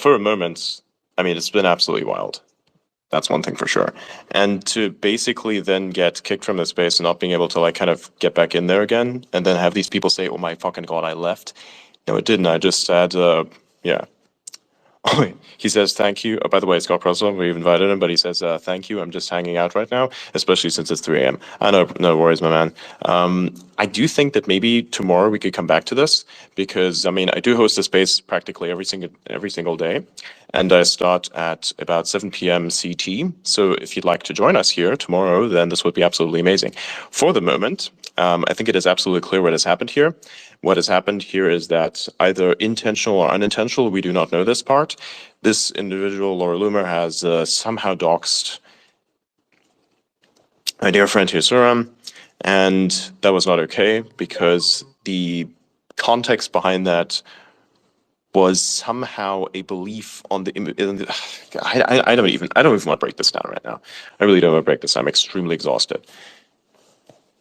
for a moment, I mean, it's been absolutely wild. That's one thing for sure. And to basically then get kicked from the space and not being able to like kind of get back in there again, and then have these people say, "Oh my fucking god, I left." No, it didn't. I just said, yeah. Oh, he says thank you. Oh, by the way, Scott Croswell, we've invited him, but he says thank you. I'm just hanging out right now, especially since it's 3 a.m. I know, no worries, my man. I do think that maybe tomorrow we could come back to this because I mean I do host a space practically every single day, and I start at about 7 p.m. CT. So if you'd like to join us here tomorrow, then this would be absolutely amazing. For the moment, I think it is absolutely clear what has happened here. What has happened here is that either intentional or unintentional, we do not know this part. This individual, Laura Loomer, has somehow doxed my dear friend Hisuram, and that was not okay because the context behind that was somehow a belief on the. I don't even want to break this down right now. I really don't want to break this down. I'm extremely exhausted.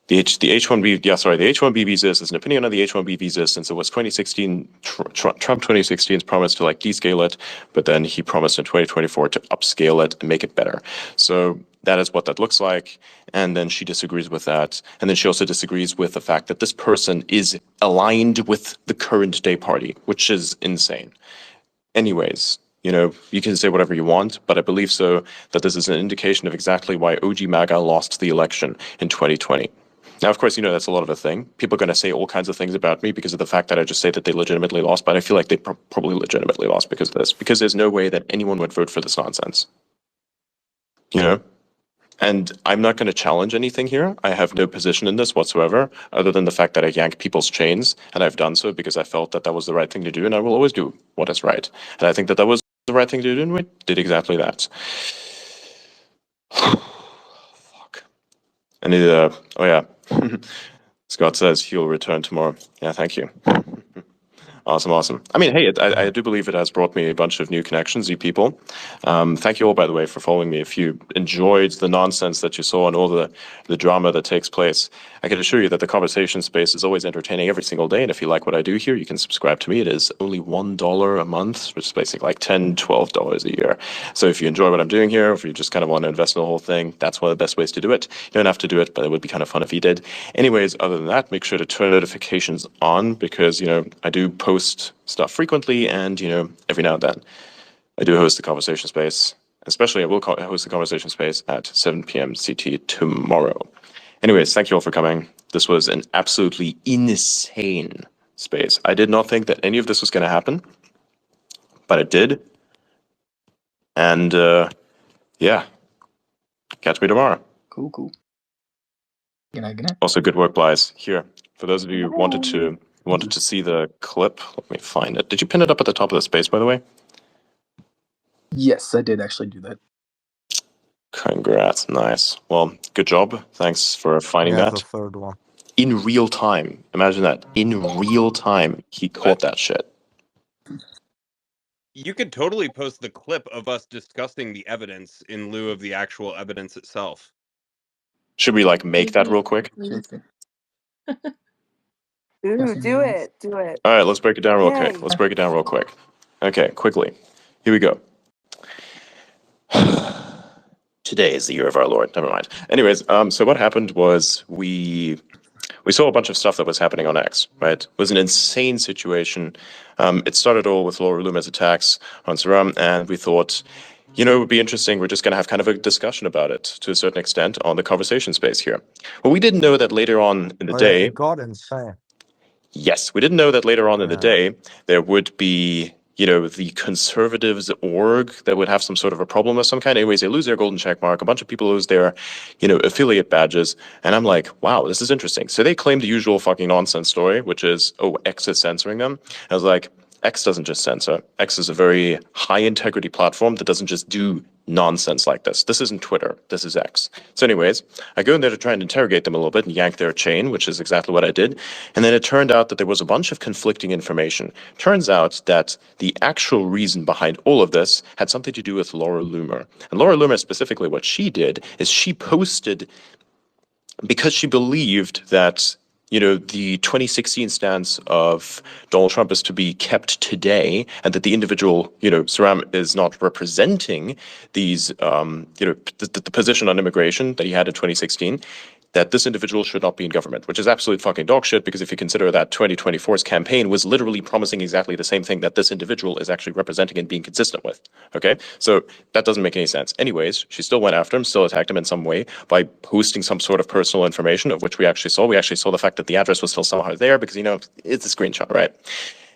The H1B, yeah, sorry, the H1B visa is an opinion on the H1B visa since it was 2016, Trump 2016's promise to like descale it, but then he promised in 2024 to upscale it and make it better. So that is what that looks like. And then she disagrees with that. And then she also disagrees with the fact that this person is aligned with the current day party, which is insane. Anyways, you know, you can say whatever you want, but I believe so that this is an indication of exactly why OG MAGA lost the election in 2020. Now, of course, you know, that's a lot of a thing. People are going to say all kinds of things about me because of the fact that I just say that they legitimately lost, but I feel like they probably legitimately lost because of this, because there's no way that anyone would vote for this nonsense. You know? And I'm not going to challenge anything here. I have no position in this whatsoever, other than the fact that I yank people's chains, and I've done so because I felt that that was the right thing to do, and I will always do what is right. And I think that that was the right thing to do, and we did exactly that. Fuck. And oh yeah. Scott says he'll return tomorrow. Yeah, thank you. Awesome, awesome. I mean, hey, I do believe it has brought me a bunch of new connections, new people. Thank you all, by the way, for following me. If you enjoyed the nonsense that you saw and all the drama that takes place, I can assure you that the conversation space is always entertaining every single day. And if you like what I do here, you can subscribe to me. It is only $1 a month, which is basically like $10, $12 a year. So if you enjoy what I'm doing here, or if you just kind of want to invest in the whole thing, that's one of the best ways to do it. You don't have to do it, but it would be kind of fun if you did. Anyways, other than that, make sure to turn notifications on because, you know, I do post stuff frequently and, you know, every now and then. I do host the conversation space. Especially, I will host the conversation space at 7 p.m. CT tomorrow. Anyways, thank you all for coming. This was an absolutely insane space. I did not think that any of this was going to happen, but it did. And yeah, catch me tomorrow. Cool, cool. Good night, good night. Also, good work, Blythe. Here, for those of you who wanted to see the clip, let me find it. Did you pin it up at the top of the space, by the way? Yes, I did actually do that. Congrats, nice. Well, good job. Thanks for finding that. The third one. In real time. Imagine that. In real time, he caught that shit. You could totally post the clip of us discussing the evidence in lieu of the actual evidence itself. Should we like make that real quick? Ooh, do it. Do it. All right, let's break it down real Yay. quick. Let's break it down real quick. Okay, quickly. Here we go. Today is the year of our Lord. Never mind. Anyways, so what happened was we saw a bunch of stuff that was happening on X, right? It was an insane situation. It started all with Laura Loomer's attacks on Saram, and we thought, you know, it would be interesting. We're just going to have kind of a discussion about it to a certain extent on the conversation space here. But we didn't know that later on in the day. It got insane. Yes, we didn't know that later on in the day there would be, you know, the conservatives org that would have some sort of a problem of some kind. Anyways, they lose their golden check mark. A bunch of people lose their, you know, affiliate badges. And I'm like, wow, this is interesting. So they claim the usual fucking nonsense story, which is, oh, X is censoring them. I was like, X doesn't just censor. X is a very high integrity platform that doesn't just do nonsense like this. This isn't Twitter. This is X. So anyways, I go in there to try and interrogate them a little bit and yank their chain, which is exactly what I did. And then it turned out that there was a bunch of conflicting information. Turns out that the actual reason behind all of this had something to do with Laura Loomer. And Laura Loomer, specifically what she did is she posted, because she believed that the 2016 stance of Donald Trump is to be kept today, and that the individual, Saram is not representing these, the position on immigration that he had in 2016, that this individual should not be in government, which is absolute fucking dog shit, because if you consider that 2024's campaign was literally promising exactly the same thing that this individual is actually representing and being consistent with. Okay? So that doesn't make any sense. Anyways, she still went after him, still attacked him in some way by posting some sort of personal information, of which we actually saw. We actually saw the fact that the address was still somehow there because, it's a screenshot, right?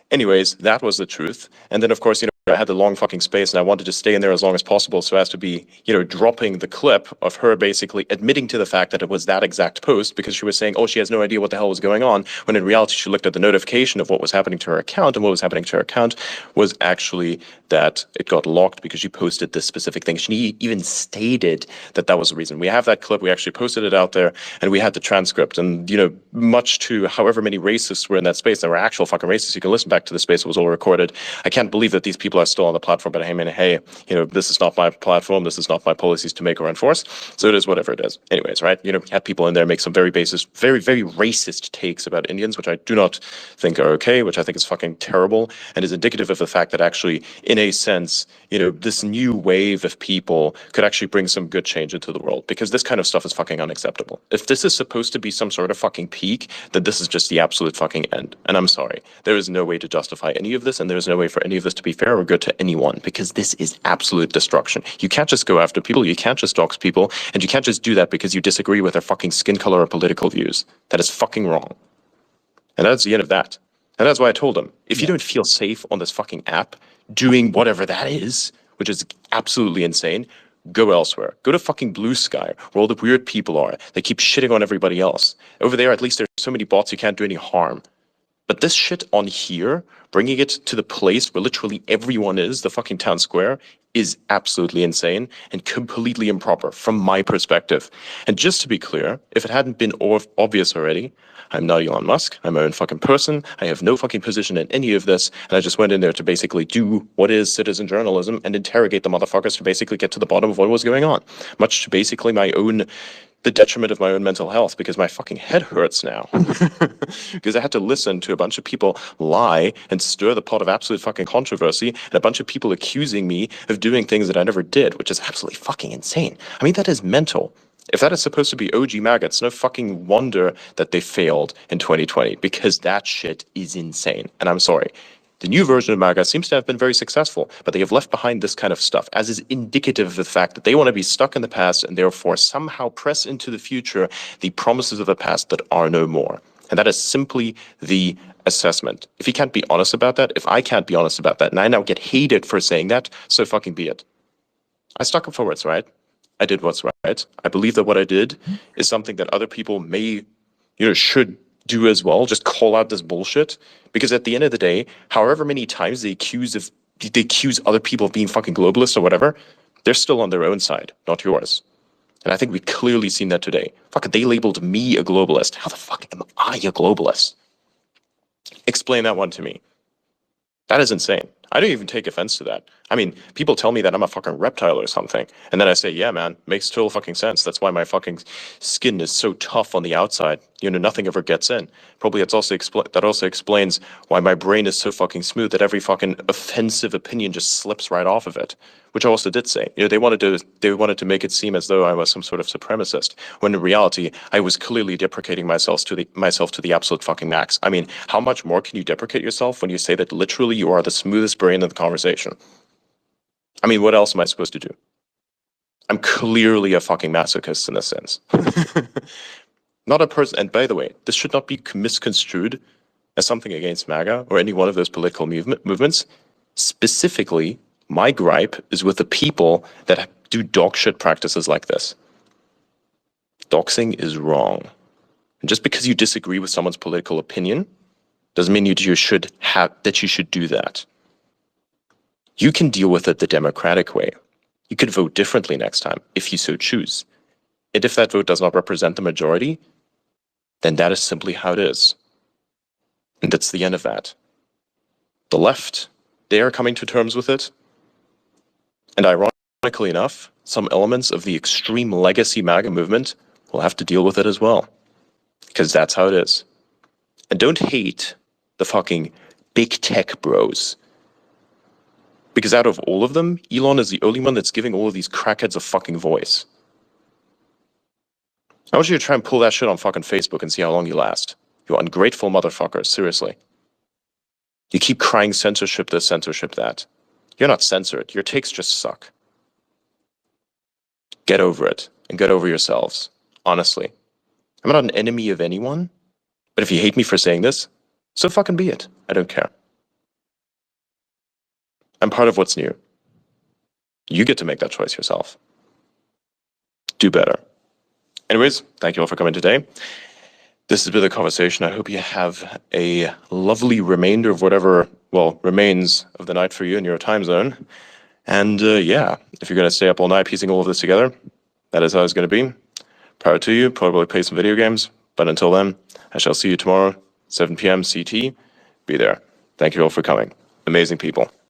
Anyways, that was the truth. And then, of course, I had the long fucking space and I wanted to stay in there as long as possible so as to be, dropping the clip of her basically admitting to the fact that it was that exact post, because she was saying, oh, she has no idea what the hell was going on, when in reality she looked at the notification of what was happening to her account, and what was happening to her account was actually that it got locked because she posted this specific thing. She even stated that that was the reason. We have that clip, we actually posted it out there, and we had the transcript. And, much to however many racists were in that space, there were actual fucking racists. You can listen back to the space, it was all recorded. I can't believe that these people are still on the platform, but hey, this is not my platform, this is not my policies to make or enforce, so it is whatever it is. Anyways, right? You have people in there make some very basis, very, very racist takes about Indians, which I do not think are okay, which I think is fucking terrible, and is indicative of the fact that actually, in a sense, this new wave of people could actually bring some good change into the world, because this kind of stuff is fucking unacceptable. If this is supposed to be some sort of fucking peak, then this is just the absolute fucking end. And I'm sorry, there is no way to justify any of this, and there is no way for any of this to be fair or good to anyone, because this is absolute destruction. You can't just go after people, you can't just dox people, and you can't just do that because you disagree with their fucking skin color or political views. That is fucking wrong. And that's the end of that. And that's why I told him, if you don't feel safe on this fucking app doing whatever that is, which is absolutely insane, go elsewhere. Go to fucking Blue Sky, where all the weird people are. They keep shitting on everybody else. Over there, at least there's so many bots you can't do any harm. But this shit on here, bringing it to the place where literally everyone is, the fucking town square, is absolutely insane and completely improper from my perspective. And just to be clear, if it hadn't been obvious already, I'm not Elon Musk. I'm my own fucking person. I have no fucking position in any of this. And I just went in there to basically do what is citizen journalism and interrogate the motherfuckers to basically get to the bottom of what was going on. Much to basically the detriment of my own mental health, because my fucking head hurts now. Because I had to listen to a bunch of people lie and stir the pot of absolute fucking controversy, and a bunch of people accusing me of doing things that I never did, which is absolutely fucking insane. I mean, that is mental. If that is supposed to be OG MAGA, it's no fucking wonder that they failed in 2020, because that shit is insane. And I'm sorry. The new version of MAGA seems to have been very successful, but they have left behind this kind of stuff, as is indicative of the fact that they want to be stuck in the past and therefore somehow press into the future the promises of the past that are no more. And that is simply the assessment. If you can't be honest about that, if I can't be honest about that, and I now get hated for saying that, so fucking be it. I stuck up for what's right. I did what's right. I believe that what I did is something that other people may, should do as well. Just call out this bullshit. Because at the end of the day, however many times they accuse other people of being fucking globalists or whatever, they're still on their own side, not yours. And I think we've clearly seen that today. Fuck, they labeled me a globalist. How the fuck am I a globalist? Explain that one to me. That is insane. I don't even take offense to that. I mean, people tell me that I'm a fucking reptile or something. And then I say, yeah, man, makes total fucking sense. That's why my fucking skin is so tough on the outside. Nothing ever gets in. Probably that also explains why my brain is so fucking smooth that every fucking offensive opinion just slips right off of it. Which I also did say. They wanted to make it seem as though I was some sort of supremacist, when in reality, I was clearly deprecating myself to the absolute fucking max. I mean, how much more can you deprecate yourself when you say that literally you are the smoothest brain in the conversation? I mean, what else am I supposed to do? I'm clearly a fucking masochist in a sense. Not a person, and by the way, this should not be misconstrued as something against MAGA or any one of those political movements. Specifically, my gripe is with the people that do dog shit practices like this. Doxing is wrong. And just because you disagree with someone's political opinion doesn't mean you should do that. You can deal with it the democratic way. You could vote differently next time if you so choose. And if that vote does not represent the majority, then that is simply how it is. And that's the end of that. The left, they are coming to terms with it. And ironically enough, some elements of the extreme legacy MAGA movement will have to deal with it as well. Because that's how it is. And don't hate the fucking big tech bros. Because out of all of them, Elon is the only one that's giving all of these crackheads a fucking voice. I want you to try and pull that shit on fucking Facebook and see how long you last. You ungrateful motherfuckers, seriously. You keep crying censorship this, censorship that. You're not censored. Your takes just suck. Get over it, and get over yourselves. Honestly. I'm not an enemy of anyone, but if you hate me for saying this, so fucking be it. I don't care. I'm part of what's new. You get to make that choice yourself. Do better. Anyways, thank you all for coming today. This has been the conversation. I hope you have a lovely remainder of whatever, well, remains of the night for you in your time zone. And yeah, if you're going to stay up all night piecing all of this together, that is how it's going to be. Power to you, probably play some video games. But until then, I shall see you tomorrow, 7 p.m. CT. Be there. Thank you all for coming. Amazing people.